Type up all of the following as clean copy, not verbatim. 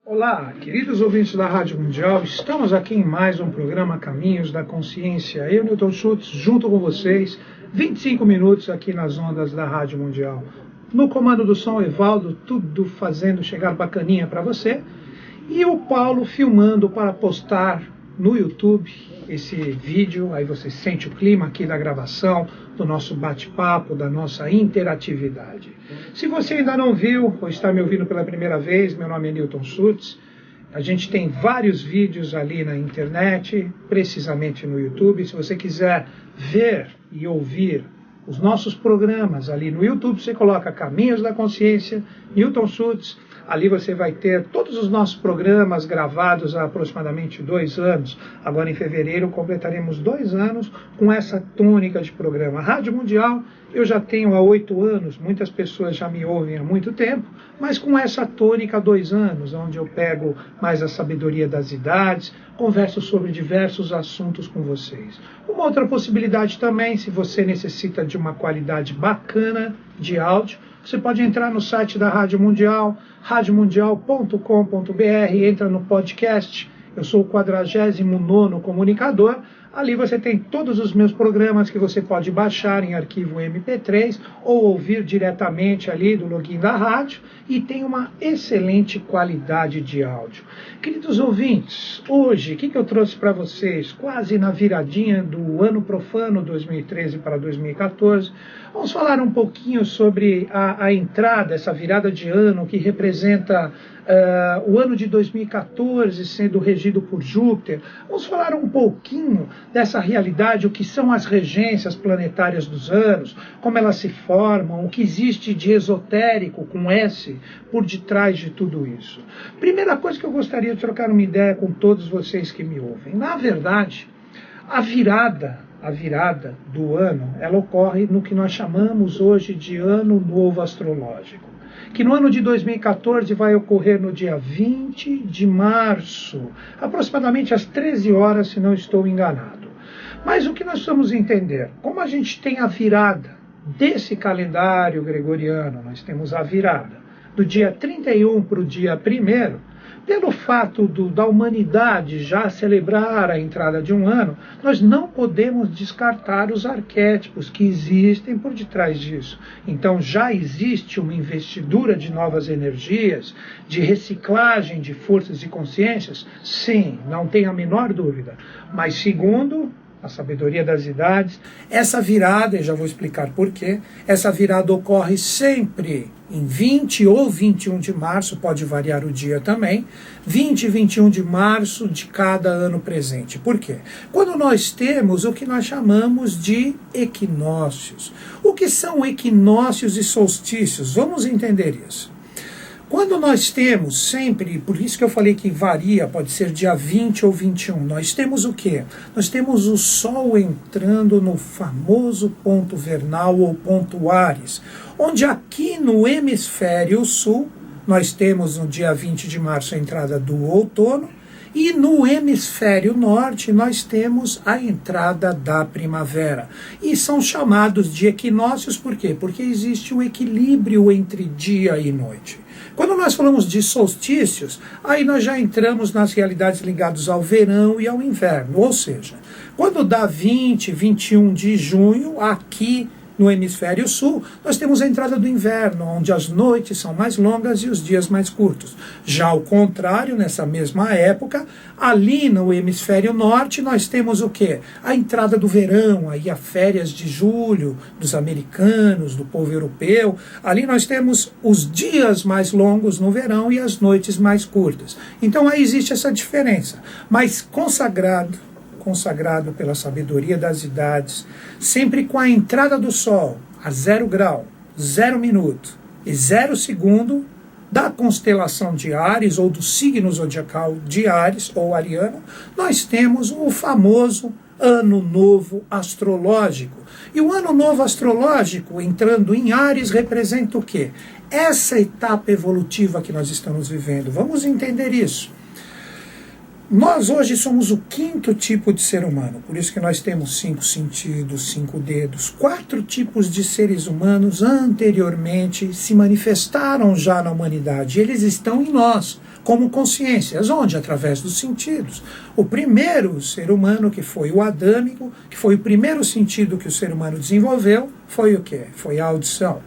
Olá, queridos ouvintes da Rádio Mundial, estamos aqui em mais um programa Caminhos da Consciência. Eu, Newton Schultz, junto com vocês, 25 minutos aqui nas ondas da Rádio Mundial. No comando do som, Evaldo, tudo fazendo chegar bacaninha para você. E o Paulo filmando para postar no YouTube esse vídeo. Aí você sente o clima aqui da gravação, do nosso bate-papo, da nossa interatividade. Se você ainda não viu ou está me ouvindo pela primeira vez, meu nome é Newton Schultz. A gente tem vários vídeos ali na internet, precisamente no YouTube. Se você quiser ver e ouvir os nossos programas ali no YouTube, você coloca Caminhos da Consciência, Newton Schultz. Ali você vai ter todos os nossos programas gravados há aproximadamente 2 anos. Agora em fevereiro completaremos 2 anos com essa tônica de programa. A Rádio Mundial eu já tenho há 8 anos, muitas pessoas já me ouvem há muito tempo, mas com essa tônica há 2 anos, onde eu pego mais a sabedoria das idades, converso sobre diversos assuntos com vocês. Uma outra possibilidade também, se você necessita de uma qualidade bacana de áudio, você pode entrar no site da Rádio Mundial, radiomundial.com.br, entra no podcast. Eu sou o 49º comunicador. Ali você tem todos os meus programas que você pode baixar em arquivo MP3 ou ouvir diretamente ali do login da rádio, e tem uma excelente qualidade de áudio. Queridos ouvintes, hoje, o que eu trouxe para vocês, quase na viradinha do ano profano 2013 para 2014, vamos falar um pouquinho sobre a entrada, essa virada de ano que representa o ano de 2014 sendo regido por Júpiter. Vamos falar um pouquinho dessa realidade, o que são as regências planetárias dos anos, como elas se formam, o que existe de esotérico com S por detrás de tudo isso. Primeira coisa que eu gostaria de trocar uma ideia com todos vocês que me ouvem. Na verdade, a virada do ano, ela ocorre no que nós chamamos hoje de Ano Novo Astrológico, que no ano de 2014 vai ocorrer no dia 20 de março, aproximadamente às 13 horas, se não estou enganado. Mas o que nós vamos entender? Como a gente tem a virada desse calendário gregoriano, nós temos a virada do dia 31 para o dia 1º, pelo fato da humanidade já celebrar a entrada de um ano, nós não podemos descartar os arquétipos que existem por detrás disso. Então já existe uma investidura de novas energias, de reciclagem de forças e consciências? Sim, não tem a menor dúvida. Mas segundo a sabedoria das idades, essa virada, e já vou explicar por quê, essa virada ocorre sempre em 20 ou 21 de março, pode variar o dia também, 20 e 21 de março de cada ano presente. Por quê? Quando nós temos o que nós chamamos de equinócios. O que são equinócios e solstícios? Vamos entender isso. Quando nós temos sempre, por isso que eu falei que varia, pode ser dia 20 ou 21, nós temos o quê? Nós temos o Sol entrando no famoso ponto vernal ou ponto Áries, onde aqui no hemisfério sul, nós temos no dia 20 de março a entrada do outono, e no hemisfério norte nós temos a entrada da primavera. E são chamados de equinócios por quê? Porque existe o equilíbrio entre dia e noite. Quando nós falamos de solstícios, aí nós já entramos nas realidades ligadas ao verão e ao inverno. Ou seja, quando dá 20, 21 de junho, aqui no hemisfério sul, nós temos a entrada do inverno, onde as noites são mais longas e os dias mais curtos. Já ao contrário, nessa mesma época, ali no hemisfério norte, nós temos o quê? A entrada do verão, aí as férias de julho, dos americanos, do povo europeu. Ali nós temos os dias mais longos no verão e as noites mais curtas. Então aí existe essa diferença. Mas consagrado pela sabedoria das idades, sempre com a entrada do Sol a 0 grau, 0 minuto e 0 segundo da constelação de Áries ou do signo zodiacal de Áries ou ariano, nós temos o famoso Ano Novo Astrológico. E o Ano Novo Astrológico, entrando em Áries, representa o quê? Essa etapa evolutiva que nós estamos vivendo. Vamos entender isso. Nós hoje somos o 5º tipo de ser humano, por isso que nós temos 5 sentidos, 5 dedos. 4 tipos de seres humanos anteriormente se manifestaram já na humanidade, eles estão em nós. como consciências. Onde? Através dos sentidos. O primeiro ser humano, que foi o adâmico, que foi o primeiro sentido que o ser humano desenvolveu, foi o quê? Foi a audição.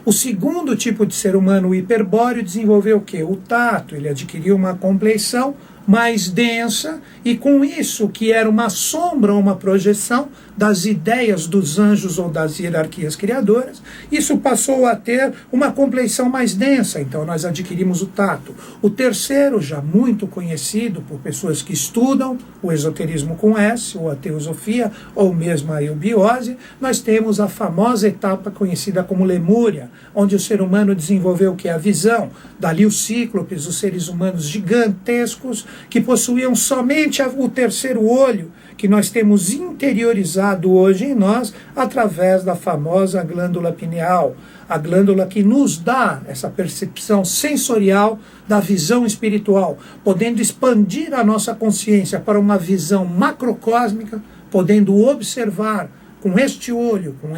O segundo tipo de ser humano, o hiperbóreo, desenvolveu o quê? O tato. Ele adquiriu uma compleição mais densa, e com isso, que era uma sombra, uma projeção das ideias dos anjos ou das hierarquias criadoras, isso passou a ter uma compleição mais densa, então nós adquirimos o tato. O terceiro, já muito conhecido por pessoas que estudam o esoterismo com S, ou a teosofia, ou mesmo a eubiose, nós temos a famosa etapa conhecida como Lemúria, onde o ser humano desenvolveu o que é a visão. Dali os cíclopes, os seres humanos gigantescos, que possuíam somente o terceiro olho, que nós temos interiorizado hoje em nós através da famosa glândula pineal, a glândula que nos dá essa percepção sensorial da visão espiritual, podendo expandir a nossa consciência para uma visão macrocósmica, podendo observar com este olho, com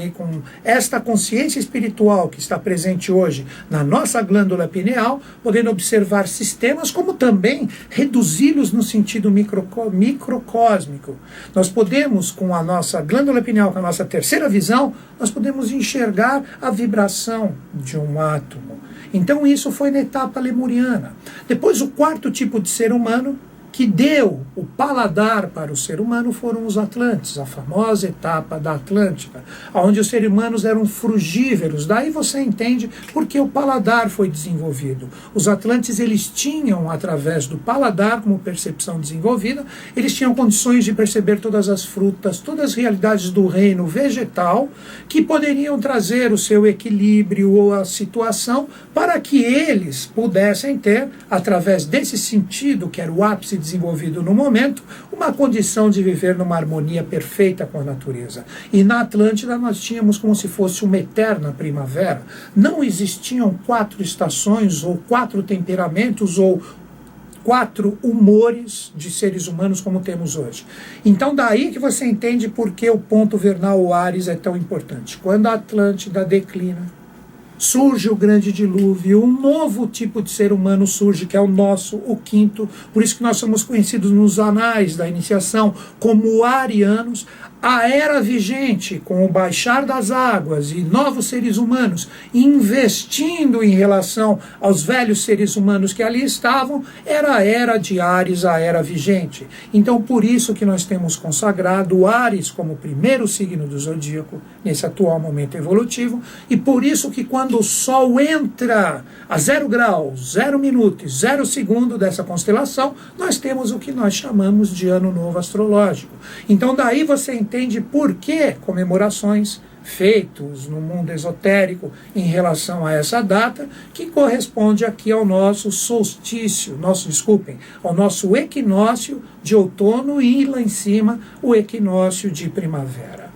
esta consciência espiritual que está presente hoje na nossa glândula pineal, podendo observar sistemas, como também reduzi-los no sentido microcósmico. Nós podemos, com a nossa glândula pineal, com a nossa terceira visão, nós podemos enxergar a vibração de um átomo. Então isso foi na etapa lemuriana. Depois, o quarto tipo de ser humano, que deu o paladar para o ser humano, foram os Atlantes, a famosa etapa da Atlântida, onde os seres humanos eram frugívoros. Daí você entende por que o paladar foi desenvolvido. Os Atlantes, eles tinham, através do paladar, como percepção desenvolvida, eles tinham condições de perceber todas as frutas, todas as realidades do reino vegetal, que poderiam trazer o seu equilíbrio ou a situação para que eles pudessem ter, através desse sentido, que era o ápice desenvolvido no momento, uma condição de viver numa harmonia perfeita com a natureza. E na Atlântida nós tínhamos como se fosse uma eterna primavera. Não existiam 4 estações, ou 4 temperamentos, ou 4 humores de seres humanos como temos hoje. Então daí que você entende por que o ponto vernal, o Áries, é tão importante. Quando a Atlântida declina, surge o grande dilúvio, um novo tipo de ser humano surge, que é o nosso, o quinto. Por isso que nós somos conhecidos nos anais da iniciação como arianos. A era vigente, com o baixar das águas e novos seres humanos investindo em relação aos velhos seres humanos que ali estavam, era a era de Áries, a era vigente. Então, por isso que nós temos consagrado o Áries como primeiro signo do zodíaco, nesse atual momento evolutivo, e por isso que quando o Sol entra a 0 graus, 0 minutos, 0 segundo dessa constelação, nós temos o que nós chamamos de Ano Novo Astrológico. Então, daí você entende por que comemorações feitos no mundo esotérico em relação a essa data, que corresponde aqui ao nosso solstício, ao nosso equinócio de outono, e lá em cima o equinócio de primavera.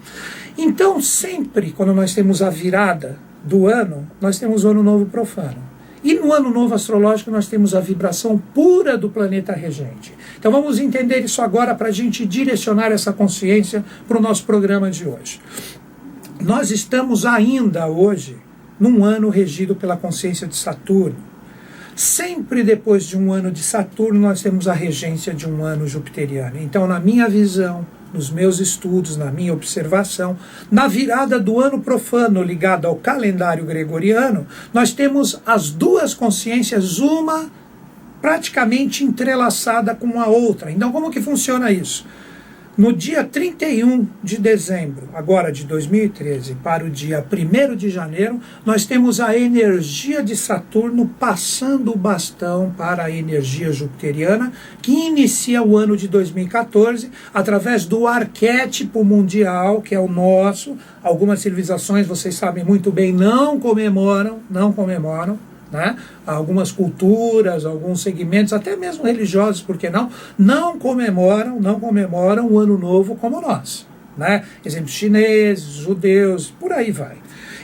Então, sempre quando nós temos a virada do ano, nós temos o Ano Novo Profano. E no Ano Novo Astrológico nós temos a vibração pura do planeta regente. Então vamos entender isso agora para a gente direcionar essa consciência para o nosso programa de hoje. Nós estamos ainda hoje num ano regido pela consciência de Saturno. Sempre depois de um ano de Saturno nós temos a regência de um ano jupiteriano. Então, na minha visão, nos meus estudos, na minha observação, na virada do ano profano ligado ao calendário gregoriano, nós temos as duas consciências, uma praticamente entrelaçada com a outra. Então, como que funciona isso? No dia 31 de dezembro, agora de 2013, para o dia 1º de janeiro, nós temos a energia de Saturno passando o bastão para a energia jupiteriana, que inicia o ano de 2014, através do arquétipo mundial, que é o nosso. Algumas civilizações, vocês sabem muito bem, não comemoram, né? Algumas culturas, alguns segmentos, até mesmo religiosos, por que não comemoram o Ano Novo como nós, né? Exemplo, chineses, judeus, por aí vai.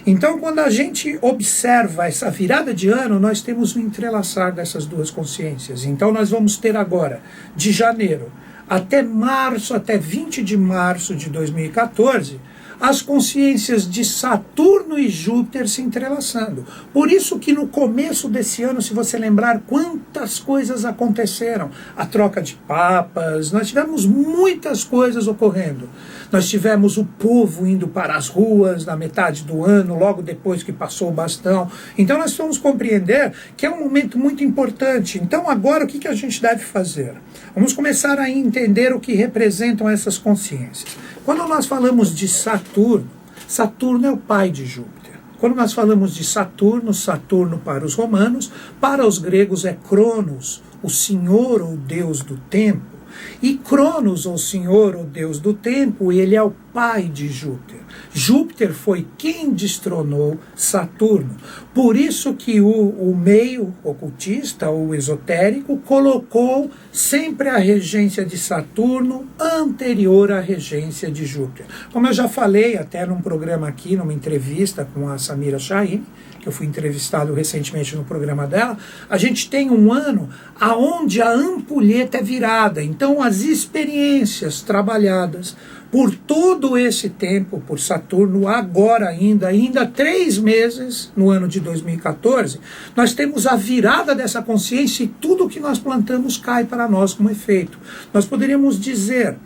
Então, quando a gente observa essa virada de ano, nós temos o entrelaçar dessas duas consciências. Então, nós vamos ter agora, de janeiro até março, até 20 de março de 2014, as consciências de Saturno e Júpiter se entrelaçando. Por isso que no começo desse ano, se você lembrar quantas coisas aconteceram, a troca de papas, nós tivemos muitas coisas ocorrendo. Nós tivemos o povo indo para as ruas na metade do ano, logo depois que passou o bastão. Então nós vamos compreender que é um momento muito importante. Então agora o que a gente deve fazer? Vamos começar a entender o que representam essas consciências. Quando nós falamos de Saturno, Saturno é o pai de Júpiter. Quando nós falamos de Saturno, Saturno para os romanos, para os gregos é Cronos, o senhor ou deus do tempo. E Cronos, ou senhor ou deus do tempo, ele é o pai de Júpiter. Júpiter foi quem destronou Saturno. Por isso que o meio ocultista, ou esotérico, colocou sempre a regência de Saturno anterior à regência de Júpiter. Como eu já falei até num programa aqui, numa entrevista com a Samira Chahine, que eu fui entrevistado recentemente no programa dela, a gente tem um ano aonde a ampulheta é virada. Então as experiências trabalhadas por todo esse tempo, por Saturno, agora ainda 3 meses, no ano de 2014, nós temos a virada dessa consciência e tudo que nós plantamos cai para nós como efeito. Nós poderíamos dizer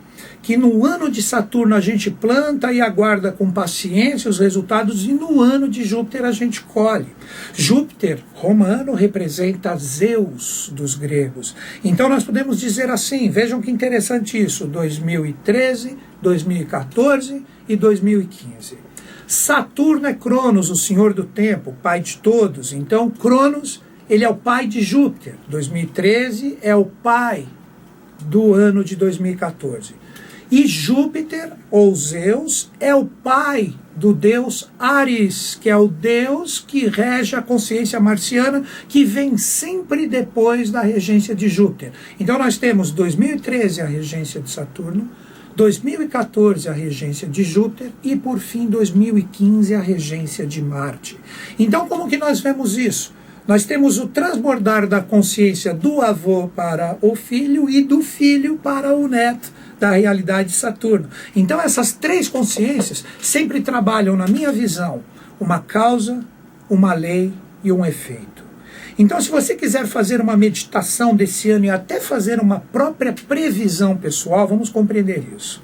que no ano de Saturno a gente planta e aguarda com paciência os resultados, e no ano de Júpiter a gente colhe. Júpiter, romano, representa Zeus dos gregos. Então nós podemos dizer assim, vejam que interessante isso, 2013, 2014 e 2015. Saturno é Cronos, o senhor do tempo, pai de todos. Então Cronos, ele é o pai de Júpiter. 2013 é o pai do ano de 2014. E Júpiter, ou Zeus, é o pai do deus Ares, que é o deus que rege a consciência marciana, que vem sempre depois da regência de Júpiter. Então nós temos 2013 a regência de Saturno, 2014 a regência de Júpiter e, por fim, 2015 a regência de Marte. Então como que nós vemos isso? Nós temos o transbordar da consciência do avô para o filho e do filho para o neto da realidade de Saturno. Então essas 3 consciências sempre trabalham, na minha visão, uma causa, uma lei e um efeito. Então se você quiser fazer uma meditação desse ano e até fazer uma própria previsão pessoal, vamos compreender isso.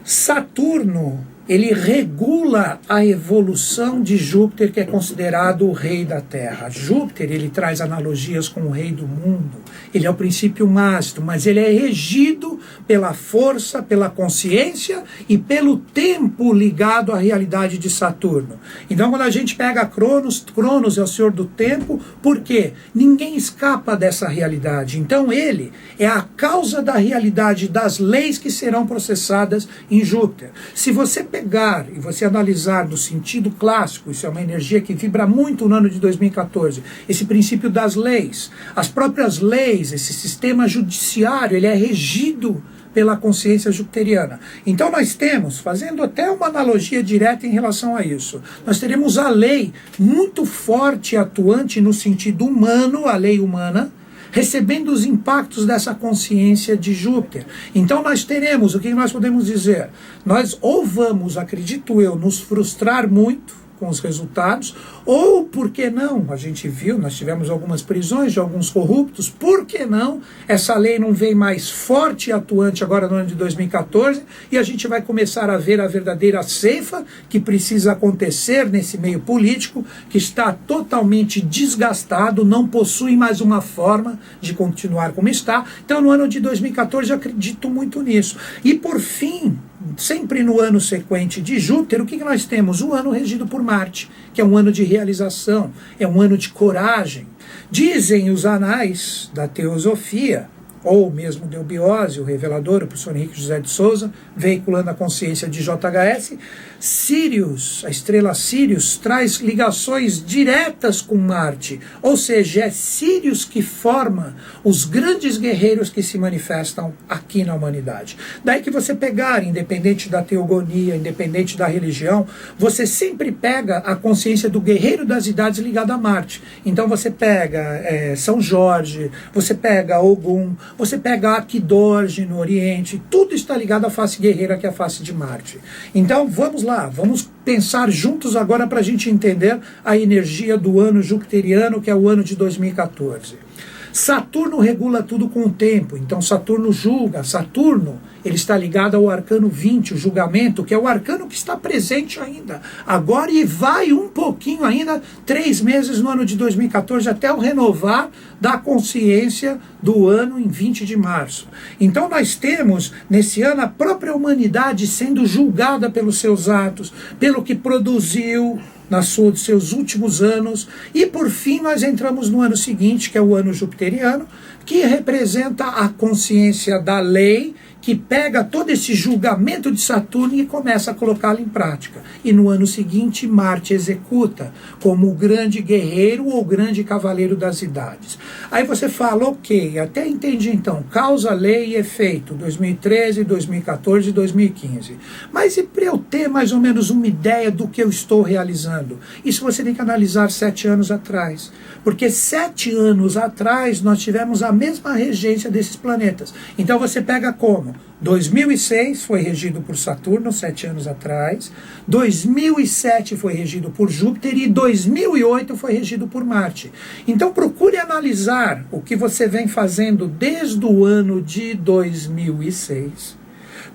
Saturno, ele regula a evolução de Júpiter, que é considerado o rei da Terra. Júpiter, ele traz analogias com o rei do mundo. Ele é o princípio máximo, mas ele é regido pela força, pela consciência e pelo tempo ligado à realidade de Saturno. Então, quando a gente pega Cronos, Cronos é o senhor do tempo, por quê? Ninguém escapa dessa realidade. Então, ele é a causa da realidade das leis que serão processadas em Júpiter. Se você pegar e você analisar no sentido clássico, isso é uma energia que vibra muito no ano de 2014, esse princípio das leis, as próprias leis, esse sistema judiciário, ele é regido pela consciência jupiteriana. Então nós temos, fazendo até uma analogia direta em relação a isso, nós teremos a lei muito forte e atuante no sentido humano, a lei humana, recebendo os impactos dessa consciência de Júpiter. Então nós teremos, o que nós podemos dizer? Nós ou vamos, acredito eu, nos frustrar muito com os resultados, ou, por que não, a gente viu, nós tivemos algumas prisões de alguns corruptos, por que não essa lei não vem mais forte e atuante agora no ano de 2014, e a gente vai começar a ver a verdadeira ceifa que precisa acontecer nesse meio político, que está totalmente desgastado, não possui mais uma forma de continuar como está. Então no ano de 2014 eu acredito muito nisso. E por fim, sempre no ano sequente de Júpiter, o que nós temos? O ano regido por Marte, que é um ano de realização, é um ano de coragem. Dizem os anais da teosofia, ou mesmo de Eubiose, o revelador, o professor Henrique José de Souza, veiculando a consciência de JHS, Sírius, a estrela Sírius, traz ligações diretas com Marte, ou seja, é Sírius que forma os grandes guerreiros que se manifestam aqui na humanidade. Daí que você pegar, independente da teogonia, independente da religião, você sempre pega a consciência do guerreiro das idades ligado a Marte. Então você pega São Jorge, você pega Ogum, você pega Aquidorge no Oriente, tudo está ligado à face guerreira, que é a face de Marte. Então vamos lá, vamos pensar juntos agora para a gente entender a energia do ano jupiteriano, que é o ano de 2014. Saturno regula tudo com o tempo, então Saturno julga. Saturno, ele está ligado ao arcano 20, o julgamento, que é o arcano que está presente ainda agora e vai um pouquinho ainda, 3 meses no ano de 2014, até o renovar da consciência do ano em 20 de março. Então nós temos, nesse ano, a própria humanidade sendo julgada pelos seus atos, pelo que produziu nos seus últimos anos, e por fim nós entramos no ano seguinte, que é o ano jupiteriano, que representa a consciência da lei, que pega todo esse julgamento de Saturno e começa a colocá-lo em prática. E no ano seguinte, Marte executa como o grande guerreiro ou grande cavaleiro das idades. Aí você fala, ok, até entendi então, causa, lei e efeito, 2013, 2014 e 2015. Mas e para eu ter mais ou menos uma ideia do que eu estou realizando? Isso você tem que analisar 7 anos atrás. Porque 7 anos atrás nós tivemos a mesma regência desses planetas. Então você pega como? 2006 foi regido por Saturno, 7 anos atrás. 2007 foi regido por Júpiter e 2008 foi regido por Marte. Então procure analisar o que você vem fazendo desde o ano de 2006.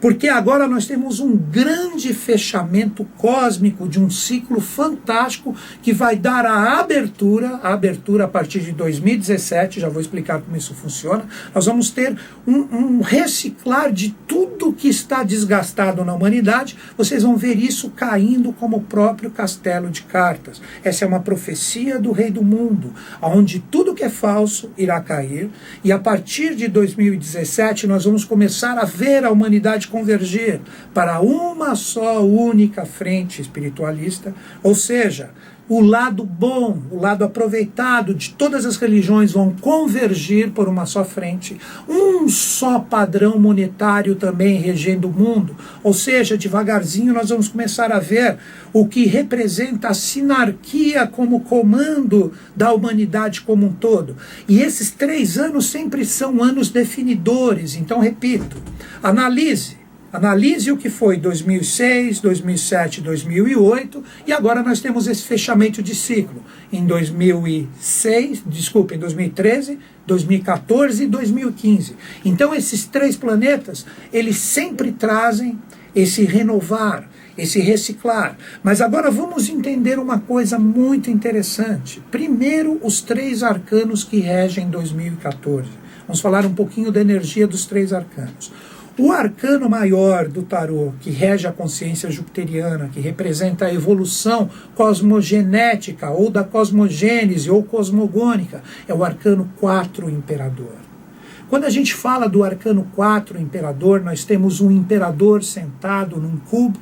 Porque agora nós temos um grande fechamento cósmico de um ciclo fantástico que vai dar a abertura a partir de 2017, já vou explicar como isso funciona. Nós vamos ter um reciclar de tudo que está desgastado na humanidade. Vocês vão ver isso caindo como o próprio castelo de cartas. Essa é uma profecia do Rei do Mundo, onde tudo que é falso irá cair, e a partir de 2017 nós vamos começar a ver a humanidade convergir para uma só única frente espiritualista, ou seja, o lado bom, o lado aproveitado de todas as religiões vão convergir por uma só frente, um só padrão monetário também regendo o mundo, ou seja, devagarzinho nós vamos começar a ver o que representa a sinarquia como comando da humanidade como um todo. E esses 3 anos sempre são anos definidores, então repito, Analise o que foi 2006, 2007, 2008 e agora nós temos esse fechamento de ciclo em 2013, 2014 e 2015. Então esses 3 planetas, eles sempre trazem esse renovar, esse reciclar. Mas agora vamos entender uma coisa muito interessante. Primeiro, os 3 arcanos que regem 2014. Vamos falar um pouquinho da energia dos 3 arcanos. O arcano maior do tarô, que rege a consciência jupiteriana, que representa a evolução cosmogenética, ou da cosmogênese, ou cosmogônica, é o arcano 4, imperador. Quando a gente fala do arcano 4, imperador, nós temos um imperador sentado num cubo,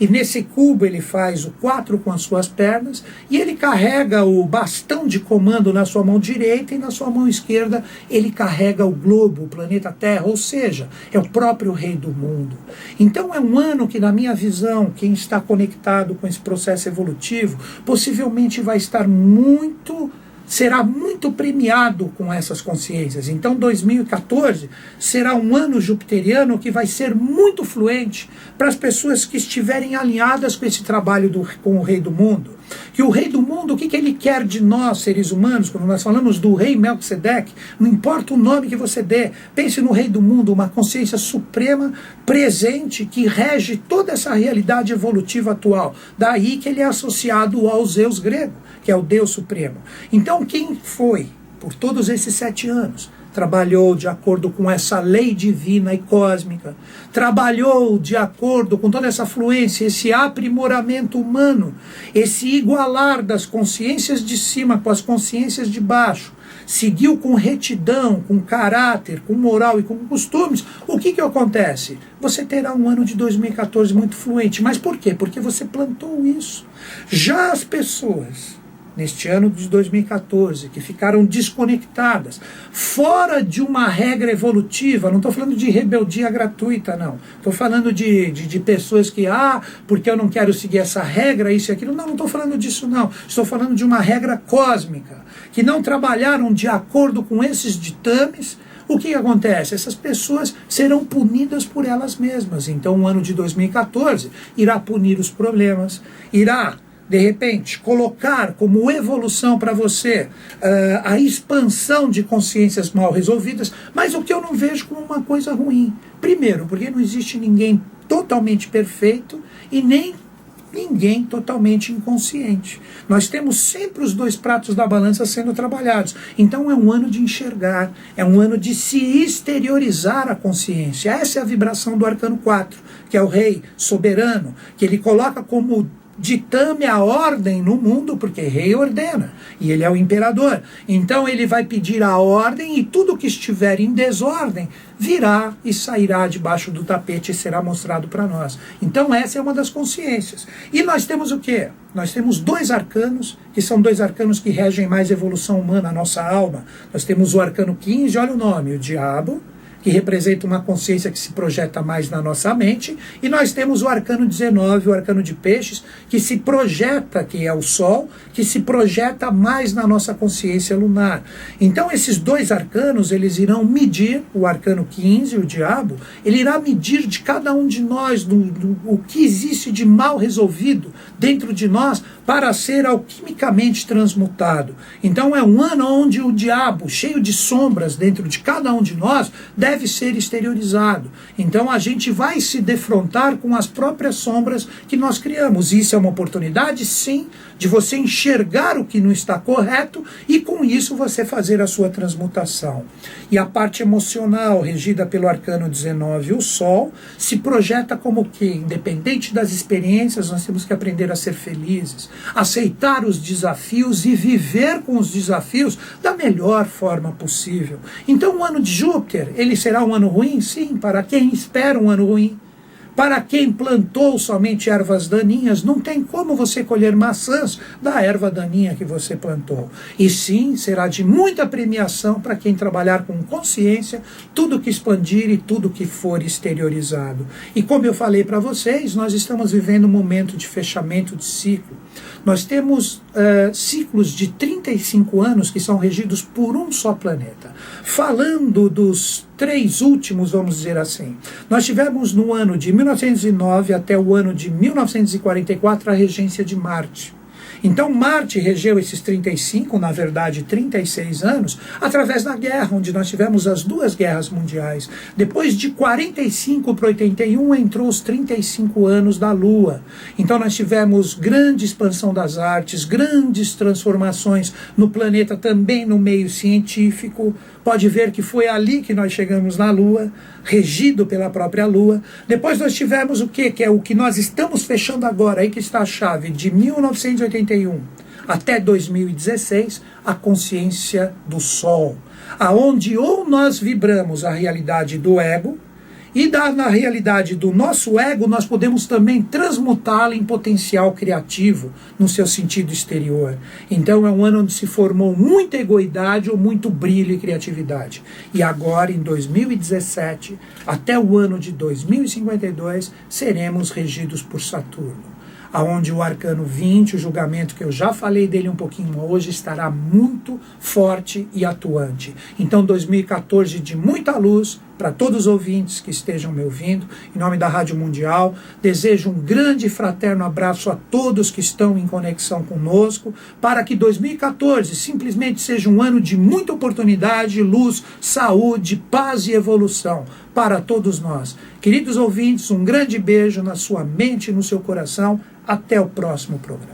e nesse cubo ele faz o 4 com as suas pernas, e ele carrega o bastão de comando na sua mão direita, e na sua mão esquerda ele carrega o globo, o planeta Terra, ou seja, é o próprio Rei do Mundo. Então é um ano que, na minha visão, quem está conectado com esse processo evolutivo, possivelmente vai estar será muito premiado com essas consciências. Então 2014 será um ano jupiteriano que vai ser muito fluente para as pessoas que estiverem alinhadas com esse trabalho com o Rei do Mundo. Que o Rei do Mundo, o que ele quer de nós, seres humanos, quando nós falamos do Rei Melquisedeque, não importa o nome que você dê, pense no Rei do Mundo, uma consciência suprema, presente, que rege toda essa realidade evolutiva atual. Daí que ele é associado ao Zeus grego, que é o Deus Supremo. Então quem foi, por todos esses 7 anos, trabalhou de acordo com essa lei divina e cósmica, trabalhou de acordo com toda essa fluência, esse aprimoramento humano, esse igualar das consciências de cima com as consciências de baixo, seguiu com retidão, com caráter, com moral e com costumes, o que acontece? Você terá um ano de 2014 muito fluente. Mas por quê? Porque você plantou isso. Já as pessoas neste ano de 2014, que ficaram desconectadas, fora de uma regra evolutiva, não estou falando de rebeldia gratuita, não. Estou falando de pessoas que, porque eu não quero seguir essa regra, isso e aquilo. Não estou falando disso, não. Estou falando de uma regra cósmica, que não trabalharam de acordo com esses ditames, o que acontece? Essas pessoas serão punidas por elas mesmas. Então o ano de 2014 irá punir os problemas, irá, de repente, colocar como evolução para você a expansão de consciências mal resolvidas, mas o que eu não vejo como uma coisa ruim. Primeiro, porque não existe ninguém totalmente perfeito e nem ninguém totalmente inconsciente. Nós temos sempre os dois pratos da balança sendo trabalhados. Então é um ano de enxergar, é um ano de se exteriorizar a consciência. Essa é a vibração do Arcano 4, que é o rei soberano, que ele coloca como ditame a ordem no mundo, porque rei ordena, e ele é o imperador. Então ele vai pedir a ordem e tudo que estiver em desordem virá e sairá debaixo do tapete e será mostrado para nós. Então essa é uma das consciências. E nós temos o quê? Nós temos dois arcanos, que são dois arcanos que regem mais a evolução humana, a nossa alma. Nós temos o Arcano 15, olha o nome, o Diabo, que representa uma consciência que se projeta mais na nossa mente, e nós temos o Arcano 19, o Arcano de Peixes, que se projeta, que é o Sol, que se projeta mais na nossa consciência lunar. Então esses dois arcanos, eles irão medir, o Arcano 15, o Diabo, ele irá medir de cada um de nós o que existe de mal resolvido dentro de nós para ser alquimicamente transmutado. Então é um ano onde o diabo, cheio de sombras dentro de cada um de nós, deve ser exteriorizado. Então a gente vai se defrontar com as próprias sombras que nós criamos. Isso é uma oportunidade, sim, de você enxergar o que não está correto e com isso você fazer a sua transmutação. E a parte emocional, regida pelo Arcano 19, o Sol, se projeta como que, independente das experiências, nós temos que aprender a ser felizes, aceitar os desafios e viver com os desafios da melhor forma possível. Então o ano de Júpiter, ele será um ano ruim? Sim, para quem espera um ano ruim. Para quem plantou somente ervas daninhas, não tem como você colher maçãs da erva daninha que você plantou. E sim, será de muita premiação para quem trabalhar com consciência, tudo que expandir e tudo que for exteriorizado. E como eu falei para vocês, nós estamos vivendo um momento de fechamento de ciclo. Nós temos ciclos de 35 anos que são regidos por um só planeta. Falando dos 3 últimos, vamos dizer assim, nós tivemos no ano de 1909 até o ano de 1944 a regência de Marte. Então Marte regeu esses 35, na verdade 36 anos, através da guerra, onde nós tivemos as 2 guerras mundiais. Depois de 45 para 81 entrou os 35 anos da Lua. Então nós tivemos grande expansão das artes, grandes transformações no planeta, também no meio científico. Pode ver que foi ali que nós chegamos na Lua, regido pela própria Lua. Depois nós tivemos o quê? Que é o que nós estamos fechando agora, aí que está a chave, de 1981 até 2016, a consciência do Sol, aonde ou nós vibramos a realidade do ego, e na realidade do nosso ego, nós podemos também transmutá-la em potencial criativo, no seu sentido exterior. Então é um ano onde se formou muita egoidade ou muito brilho e criatividade. E agora, em 2017, até o ano de 2052, seremos regidos por Saturno, aonde o Arcano 20, o julgamento que eu já falei dele um pouquinho hoje, estará muito forte e atuante. Então 2014 de muita luz para todos os ouvintes que estejam me ouvindo, em nome da Rádio Mundial, desejo um grande e fraterno abraço a todos que estão em conexão conosco, para que 2014 simplesmente seja um ano de muita oportunidade, luz, saúde, paz e evolução para todos nós. Queridos ouvintes, um grande beijo na sua mente e no seu coração. Até o próximo programa.